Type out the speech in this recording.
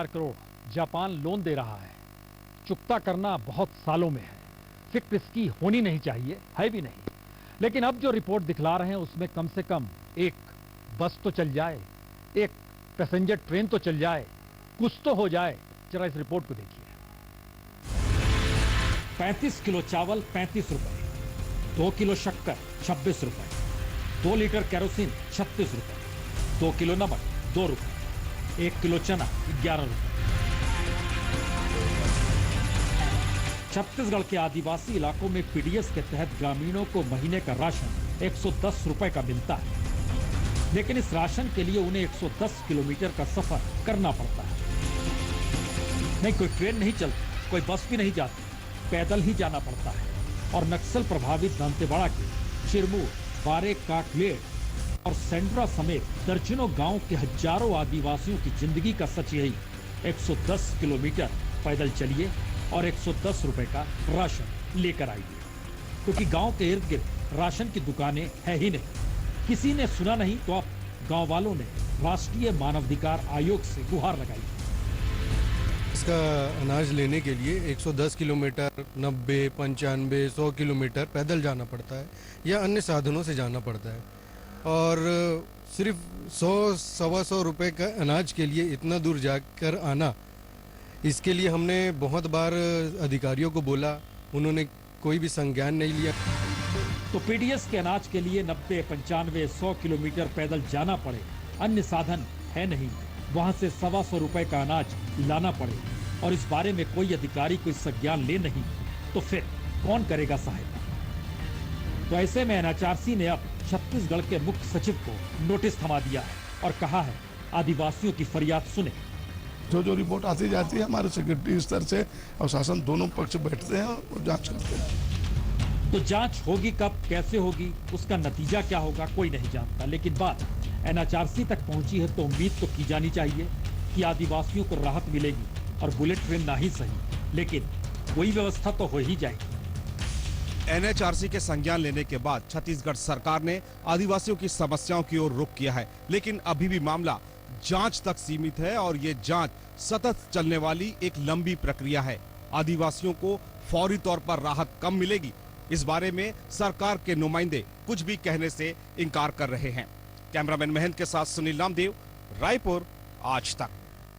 Crore Japan loan दे रहा है। चुकता करना बहुत सालों में है। फिक्र इसकी होनी नहीं चाहिए, है भी नहीं। लेकिन अब जो रिपोर्ट दिखला रहे हैं उसमें कम से कम एक बस तो चल जाए, एक पैसेंजर ट्रेन तो चल जाए, कुछ तो हो जाए। जरा इस रिपोर्ट को देखिए। 35 किलो चावल 35 रुपए, 2 किलो शक्कर 26 रुपए, 2 लीटर केरोसिन 36 रुपए, 2 किलो नमक 2 रुपए, 1 किलो चना 11 रुपए। छत्तीसगढ़ के आदिवासी इलाकों में पीडीएस के तहत ग्रामीणों को महीने का राशन 110 रुपए का मिलता है, लेकिन इस राशन के लिए उन्हें 110 किलोमीटर का सफर करना पड़ता है। नहीं कोई ट्रेन नहीं चलती, कोई बस भी नहीं जाती, पैदल ही जाना पड़ता है। और नक्सल प्रभावित दंतेवाड़ा के चिरमूर, बारे, काकलेट और सेंड्रा समेत दर्जनों गांव के हजारों आदिवासियों की जिंदगी का सच यही, 110 किलोमीटर पैदल चलिए और 110 रुपए का राशन लेकर आइए, क्योंकि गांव के इर्द गिर्द राशन की दुकानें है ही नहीं। किसी ने सुना नहीं तो अब गांव वालों ने राष्ट्रीय मानवाधिकार आयोग से गुहार लगाई। इसका अनाज लेने के लिए 110 किलोमीटर, 90, 95, 100 किलोमीटर पैदल जाना पड़ता है या अन्य साधनों से जाना पड़ता है। और सिर्फ 100-125 रुपए का अनाज के लिए इतना दूर जाकर आना, इसके लिए हमने बहुत बार अधिकारियों को बोला, उन्होंने कोई भी संज्ञान नहीं लिया। तो पीडीएस के अनाज के लिए 90, 95, 100 किलोमीटर पैदल जाना पड़े, अन्य साधन है नहीं, वहां से 125 रुपए का अनाज लाना पड़े और इस बारे में कोई अधिकारी कोई संज्ञान ले नहीं, तो फिर कौन करेगा सहायता? तो ऐसे में एनएचआरसी ने अब छत्तीसगढ़ के मुख्य सचिव को नोटिस थमा दिया है और कहा है आदिवासियों की फरियाद सुने। जो रिपोर्ट आती जाती है हमारे सेक्रेटरी स्तर से और शासन दोनों पक्ष बैठते हैं और जांच करते हैं। तो जांच होगी कब, कैसे होगी, उसका नतीजा क्या होगा, कोई नहीं जानता। लेकिन बात एनएचआरसी तक पहुंची है तो उम्मीद तो की जानी चाहिए कि आदिवासियों को राहत मिलेगी और बुलेट ट्रेन ना ही सही, लेकिन कोई व्यवस्था तो हो ही जाएगी। एनएचआरसी के संज्ञान लेने के बाद छत्तीसगढ़ सरकार ने आदिवासियों की समस्याओं की ओर रुख किया है, लेकिन अभी भी मामला जांच तक सीमित है और ये जांच सतत चलने वाली एक लंबी प्रक्रिया है। आदिवासियों को फौरी तौर पर राहत कब मिलेगी, इस बारे में सरकार के नुमाइंदे कुछ भी कहने से इनकार कर रहे हैं। कैमरामैन महंत के साथ सुनील नामदेव, रायपुर, आज तक।